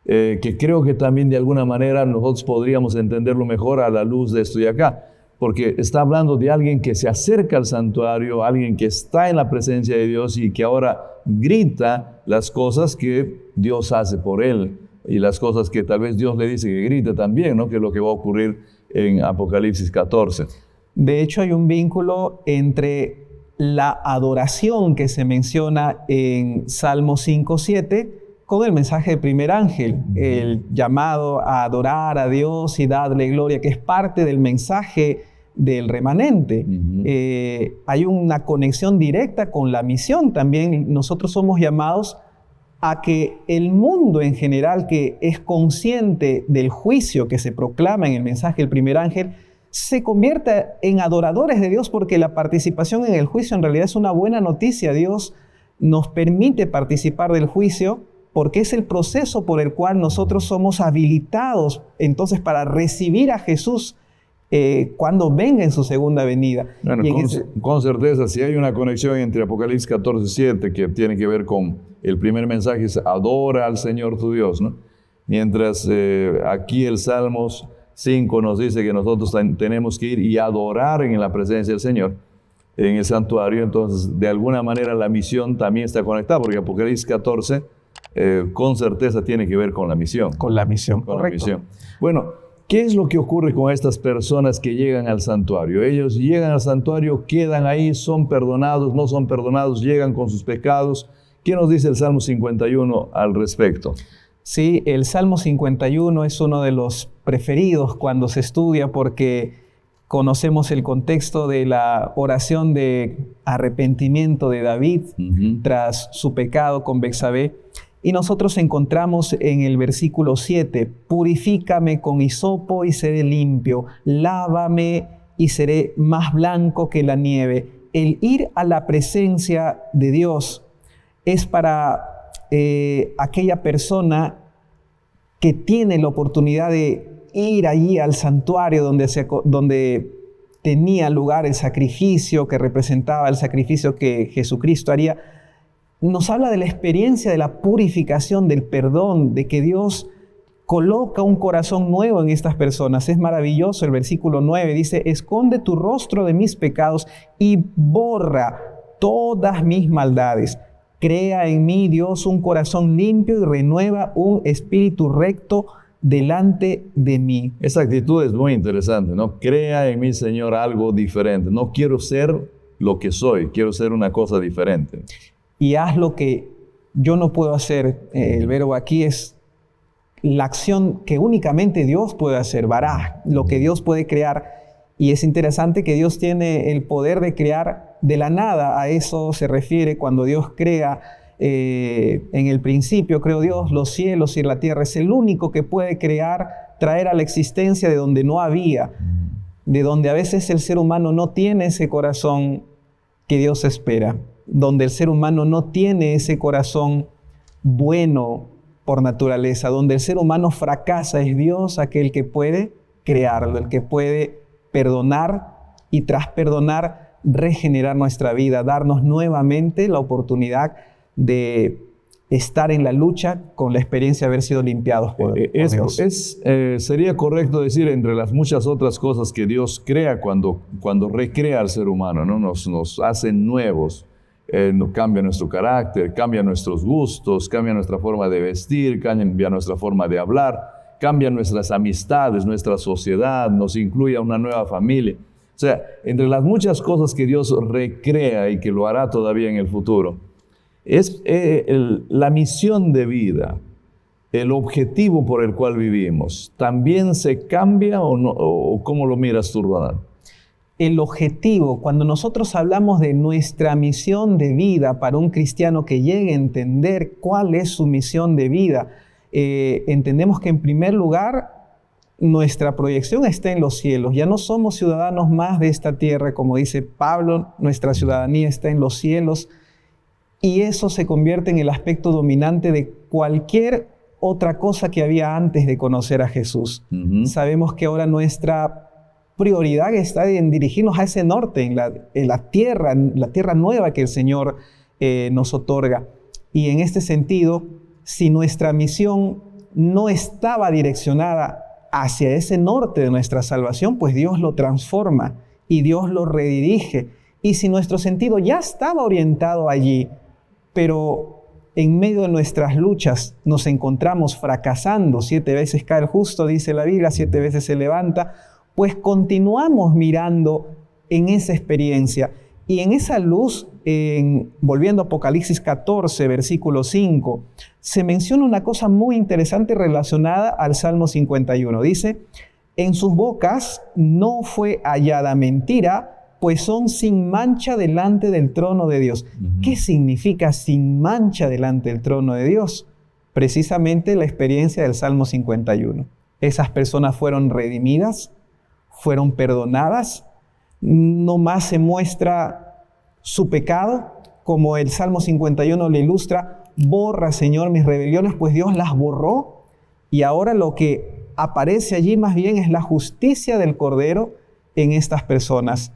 Que creo que también de alguna manera nosotros podríamos entenderlo mejor a la luz de esto de acá, porque está hablando de alguien que se acerca al santuario, alguien que está en la presencia de Dios y que ahora grita las cosas que Dios hace por él y las cosas que tal vez Dios le dice que grite también, ¿no? Que es lo que va a ocurrir en Apocalipsis 14. De hecho, hay un vínculo entre la adoración que se menciona en Salmo 5:7 con el mensaje del primer ángel, el llamado a adorar a Dios y darle gloria, que es parte del mensaje del remanente. Hay una conexión directa con la misión también. Nosotros somos llamados a que el mundo en general, que es consciente del juicio que se proclama en el mensaje del primer ángel, se convierta en adoradores de Dios, porque la participación en el juicio en realidad es una buena noticia. Dios nos permite participar del juicio porque es el proceso por el cual nosotros somos habilitados entonces para recibir a Jesús cuando venga en su segunda venida. Bueno, con certeza, si hay una conexión entre Apocalipsis 14:7 que tiene que ver con el primer mensaje, es adora al Señor tu Dios, ¿no? Mientras aquí el Salmos 5 nos dice que nosotros tenemos que ir y adorar en la presencia del Señor, en el santuario. Entonces, de alguna manera la misión también está conectada, porque Apocalipsis 14 con certeza tiene que ver con la misión. Con la misión, con correcto. la misión. Bueno, ¿qué es lo que ocurre con estas personas que llegan al santuario? Ellos llegan al santuario, quedan ahí, son perdonados, no son perdonados, llegan con sus pecados. ¿Qué nos dice el Salmo 51 al respecto? Sí, el Salmo 51 es uno de los preferidos cuando se estudia, porque conocemos el contexto de la oración de arrepentimiento de David tras su pecado con Betsabé. Y nosotros encontramos en el versículo 7, purifícame con hisopo y seré limpio, lávame y seré más blanco que la nieve. El ir a la presencia de Dios es para aquella persona que tiene la oportunidad de ir allí al santuario donde tenía lugar el sacrificio que representaba el sacrificio que Jesucristo haría. Nos habla de la experiencia de la purificación, del perdón, de que Dios coloca un corazón nuevo en estas personas. Es maravilloso. El versículo 9 dice, esconde tu rostro de mis pecados y borra todas mis maldades. Crea en mí, Dios, un corazón limpio y renueva un espíritu recto delante de mí. Esa actitud es muy interesante, ¿no? Crea en mí, Señor, algo diferente. No quiero ser lo que soy, quiero ser una cosa diferente. Y haz lo que yo no puedo hacer. El verbo aquí es la acción que únicamente Dios puede hacer, bará, lo que Dios puede crear. Y es interesante que Dios tiene el poder de crear de la nada. A eso se refiere cuando Dios crea. En el principio creó Dios los cielos y la tierra. Es el único que puede crear, traer a la existencia de donde no había, de donde a veces el ser humano no tiene ese corazón que Dios espera, donde el ser humano no tiene ese corazón bueno por naturaleza, donde el ser humano fracasa. Es Dios aquel que puede crearlo, el que puede perdonar y tras perdonar regenerar nuestra vida, darnos nuevamente la oportunidad de estar en la lucha con la experiencia de haber sido limpiados por Dios. Sería correcto decir, entre las muchas otras cosas que Dios crea cuando recrea al ser humano, ¿no? Nos hace nuevos, cambia nuestro carácter, cambia nuestros gustos, cambia nuestra forma de vestir, cambia nuestra forma de hablar, cambia nuestras amistades, nuestra sociedad, nos incluye a una nueva familia. O sea, entre las muchas cosas que Dios recrea y que lo hará todavía en el futuro, es la misión de vida, el objetivo por el cual vivimos. ¿También se cambia o no? ¿O cómo lo miras tú, Ronald? El objetivo, cuando nosotros hablamos de nuestra misión de vida para un cristiano que llegue a entender cuál es su misión de vida, entendemos que en primer lugar nuestra proyección está en los cielos. Ya no somos ciudadanos más de esta tierra, como dice Pablo, nuestra ciudadanía está en los cielos. Y eso se convierte en el aspecto dominante de cualquier otra cosa que había antes de conocer a Jesús. Sabemos que ahora nuestra prioridad está en dirigirnos a ese norte, en la tierra nueva que el Señor nos otorga. Y en este sentido, si nuestra misión no estaba direccionada hacia ese norte de nuestra salvación, pues Dios lo transforma y Dios lo redirige. Y si nuestro sentido ya estaba orientado allí, pero en medio de nuestras luchas nos encontramos fracasando, 7 veces cae el justo, dice la Biblia, 7 veces se levanta, pues continuamos mirando en esa experiencia. Y en esa luz, volviendo a Apocalipsis 14, versículo 5, se menciona una cosa muy interesante relacionada al Salmo 51. Dice, en sus bocas no fue hallada mentira, pues son sin mancha delante del trono de Dios. ¿Qué significa sin mancha delante del trono de Dios? Precisamente la experiencia del Salmo 51. Esas personas fueron redimidas, fueron perdonadas, no más se muestra su pecado, como el Salmo 51 le ilustra, borra, Señor, mis rebeliones, pues Dios las borró, y ahora lo que aparece allí más bien es la justicia del Cordero en estas personas.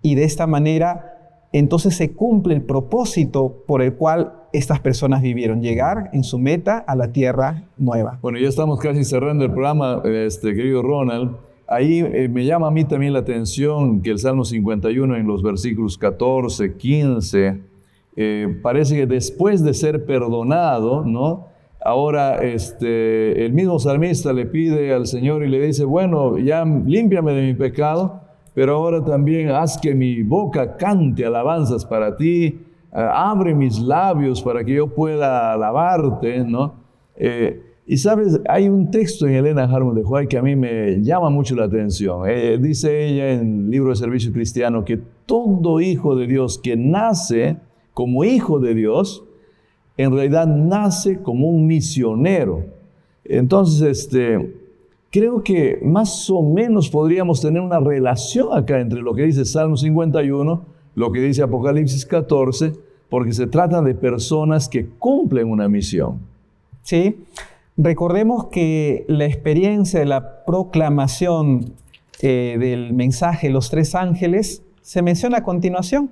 Y de esta manera, entonces se cumple el propósito por el cual estas personas vivieron, llegar en su meta a la tierra nueva. Bueno, ya estamos casi cerrando el programa, querido Ronald. Ahí me llama a mí también la atención que el Salmo 51 en los versículos 14, 15, parece que después de ser perdonado, ¿no? Ahora el mismo salmista le pide al Señor y le dice, bueno, ya límpiame de mi pecado, pero ahora también haz que mi boca cante alabanzas para ti, abre mis labios para que yo pueda alabarte, ¿no? Y sabes, hay un texto en Elena Harmon de White que a mí me llama mucho la atención. Dice ella en el libro de Servicio Cristiano que todo hijo de Dios que nace como hijo de Dios, en realidad nace como un misionero. Entonces, creo que más o menos podríamos tener una relación acá entre lo que dice Salmo 51, lo que dice Apocalipsis 14, porque se trata de personas que cumplen una misión. Sí, recordemos que la experiencia de la proclamación del mensaje de los 3 ángeles se menciona a continuación.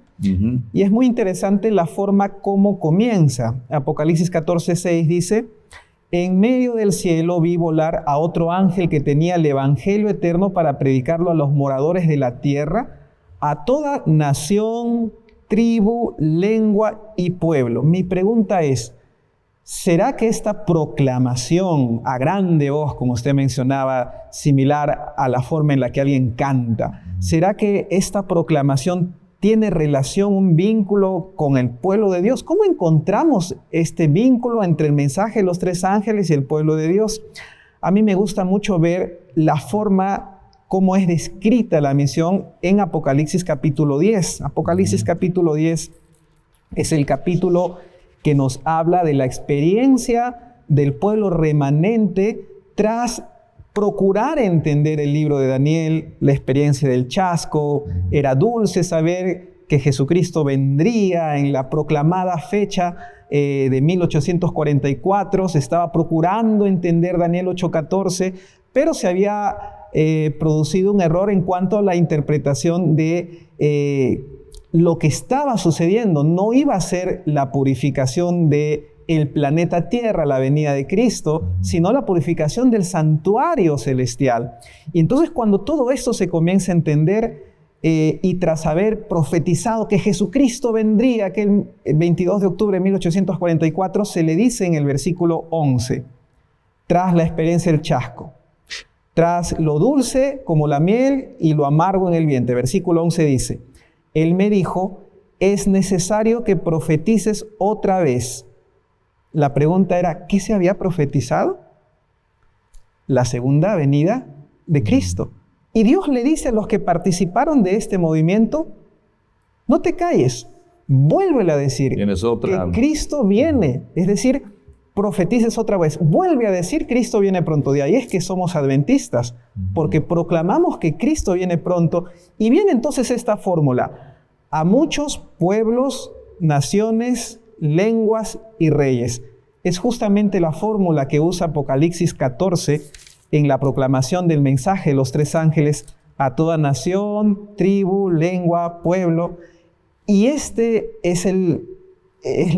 Y es muy interesante la forma como comienza. Apocalipsis 14:6 dice, en medio del cielo vi volar a otro ángel que tenía el evangelio eterno para predicarlo a los moradores de la tierra, a toda nación, tribu, lengua y pueblo. Mi pregunta es, ¿será que esta proclamación a grande voz, como usted mencionaba, similar a la forma en la que alguien canta, será que esta proclamación tiene relación, un vínculo con el pueblo de Dios? ¿Cómo encontramos este vínculo entre el mensaje de los 3 ángeles y el pueblo de Dios? A mí me gusta mucho ver la forma como es descrita la misión en Apocalipsis capítulo 10. Apocalipsis capítulo 10 es el capítulo que nos habla de la experiencia del pueblo remanente tras procurar entender el libro de Daniel, la experiencia del chasco. Era dulce saber que Jesucristo vendría en la proclamada fecha de 1844. Se estaba procurando entender Daniel 8:14, pero se había producido un error en cuanto a la interpretación de lo que estaba sucediendo. No iba a ser la purificación de el planeta Tierra, la venida de Cristo, sino la purificación del santuario celestial. Y entonces cuando todo esto se comienza a entender y tras haber profetizado que Jesucristo vendría aquel 22 de octubre de 1844, se le dice en el versículo 11, tras la experiencia del chasco, tras lo dulce como la miel y lo amargo en el vientre. Versículo 11 dice, Él me dijo, es necesario que profetices otra vez. La pregunta era, ¿qué se había profetizado? La segunda venida de Cristo. Y Dios le dice a los que participaron de este movimiento, no te calles, vuélvele a decir que Cristo viene. Es decir, profetices otra vez, vuelve a decir Cristo viene pronto. De ahí es que somos adventistas, porque proclamamos que Cristo viene pronto. Y viene entonces esta fórmula, a muchos pueblos, naciones, lenguas y reyes. Es justamente la fórmula que usa Apocalipsis 14 en la proclamación del mensaje de los 3 ángeles a toda nación, tribu, lengua, pueblo. Y este es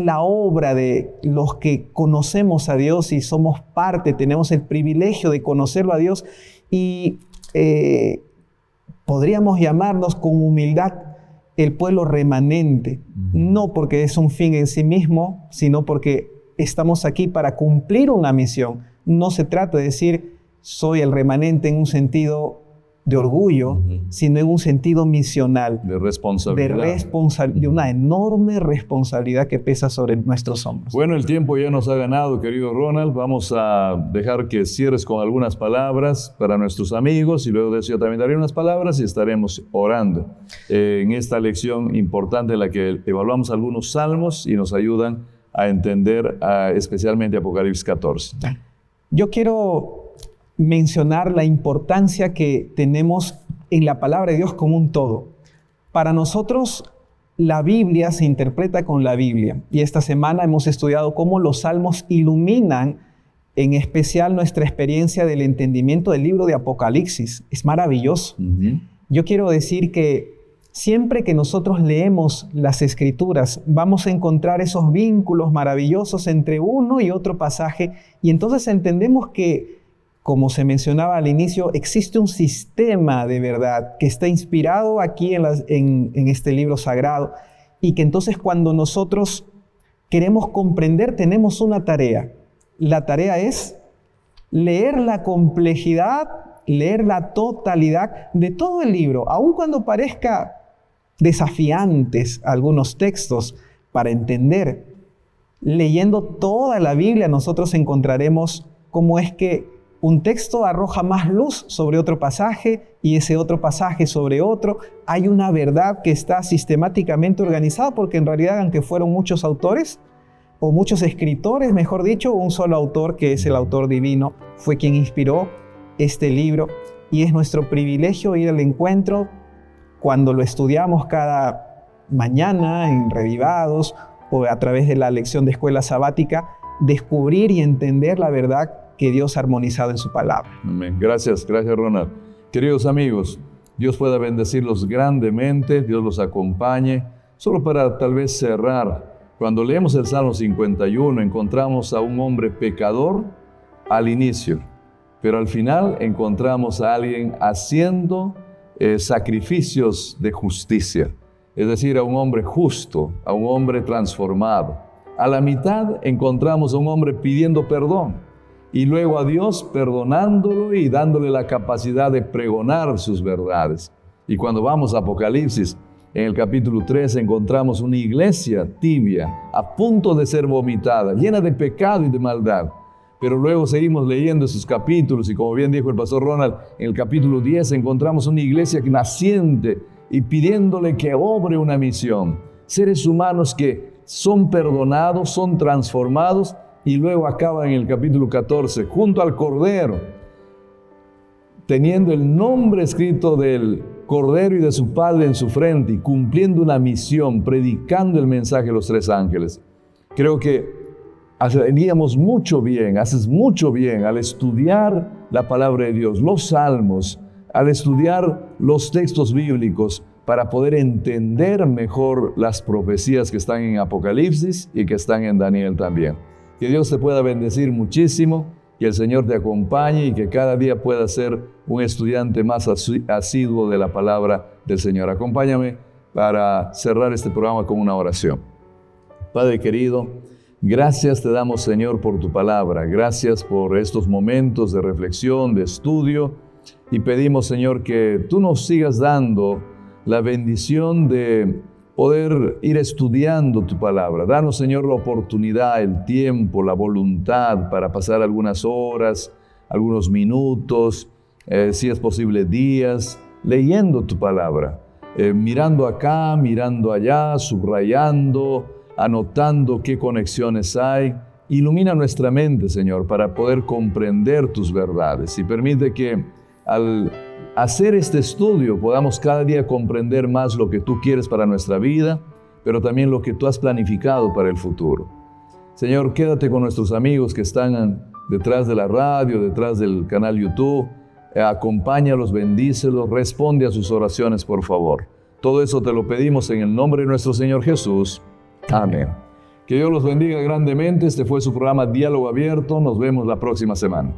la obra de los que conocemos a Dios y somos parte, tenemos el privilegio de conocerlo a Dios y podríamos llamarnos con humildad el pueblo remanente, no porque es un fin en sí mismo, sino porque estamos aquí para cumplir una misión. No se trata de decir soy el remanente en un sentido de orgullo, sino en un sentido misional. De responsabilidad. De una enorme responsabilidad que pesa sobre nuestros hombros. Bueno, el tiempo ya nos ha ganado, querido Ronald. Vamos a dejar que cierres con algunas palabras para nuestros amigos y luego de eso yo también daré unas palabras y estaremos orando en esta lección importante en la que evaluamos algunos salmos y nos ayudan a entender especialmente Apocalipsis 14. Yo quiero mencionar la importancia que tenemos en la palabra de Dios como un todo. Para nosotros, la Biblia se interpreta con la Biblia. Y esta semana hemos estudiado cómo los salmos iluminan, en especial, nuestra experiencia del entendimiento del libro de Apocalipsis. Es maravilloso. Yo quiero decir que siempre que nosotros leemos las Escrituras, vamos a encontrar esos vínculos maravillosos entre uno y otro pasaje. Y entonces entendemos que, como se mencionaba al inicio, existe un sistema de verdad que está inspirado aquí en este libro sagrado y que entonces cuando nosotros queremos comprender tenemos una tarea. La tarea es leer la complejidad, leer la totalidad de todo el libro, aun cuando parezca desafiantes algunos textos para entender. Leyendo toda la Biblia nosotros encontraremos cómo es que un texto arroja más luz sobre otro pasaje y ese otro pasaje sobre otro. Hay una verdad que está sistemáticamente organizada porque en realidad, aunque fueron muchos autores o muchos escritores, mejor dicho, un solo autor, que es el autor divino, fue quien inspiró este libro y es nuestro privilegio ir al encuentro cuando lo estudiamos cada mañana en Revivados o a través de la lección de escuela sabática, descubrir y entender la verdad que Dios ha armonizado en su palabra. Amén. Gracias Ronald. Queridos amigos, Dios pueda bendecirlos grandemente, Dios los acompañe. Solo para tal vez cerrar, cuando leemos el Salmo 51 encontramos a un hombre pecador al inicio, pero al final encontramos a alguien haciendo sacrificios de justicia, es decir, a un hombre justo, a un hombre transformado. A la mitad encontramos a un hombre pidiendo perdón y luego a Dios perdonándolo y dándole la capacidad de pregonar sus verdades. Y cuando vamos a Apocalipsis, en el capítulo 3 encontramos una iglesia tibia, a punto de ser vomitada, llena de pecado y de maldad. Pero luego seguimos leyendo esos capítulos y como bien dijo el pastor Ronald, en el capítulo 10 encontramos una iglesia naciente y pidiéndole que obre una misión. Seres humanos que son perdonados, son transformados y luego acaba en el capítulo 14, junto al Cordero, teniendo el nombre escrito del Cordero y de su Padre en su frente y cumpliendo una misión, predicando el mensaje de los tres ángeles. Creo que haríamos mucho bien, haces mucho bien al estudiar la palabra de Dios, los salmos, al estudiar los textos bíblicos para poder entender mejor las profecías que están en Apocalipsis y que están en Daniel también. Que Dios te pueda bendecir muchísimo, que el Señor te acompañe y que cada día puedas ser un estudiante más asiduo de la palabra del Señor. Acompáñame para cerrar este programa con una oración. Padre querido, gracias te damos, Señor, por tu palabra. Gracias por estos momentos de reflexión, de estudio. Y pedimos, Señor, que tú nos sigas dando la bendición de poder ir estudiando tu palabra. Danos, Señor, la oportunidad, el tiempo, la voluntad para pasar algunas horas, algunos minutos, si es posible días, leyendo tu palabra. Mirando acá, mirando allá, subrayando, anotando qué conexiones hay. Ilumina nuestra mente, Señor, para poder comprender tus verdades y permite que al hacer este estudio podamos cada día comprender más lo que tú quieres para nuestra vida, pero también lo que tú has planificado para el futuro. Señor, quédate con nuestros amigos que están detrás de la radio, detrás del canal YouTube. Acompáñalos, bendícelos, responde a sus oraciones, por favor. Todo eso te lo pedimos en el nombre de nuestro Señor Jesús. Amén. Que Dios los bendiga grandemente. Este fue su programa Diálogo Abierto. Nos vemos la próxima semana.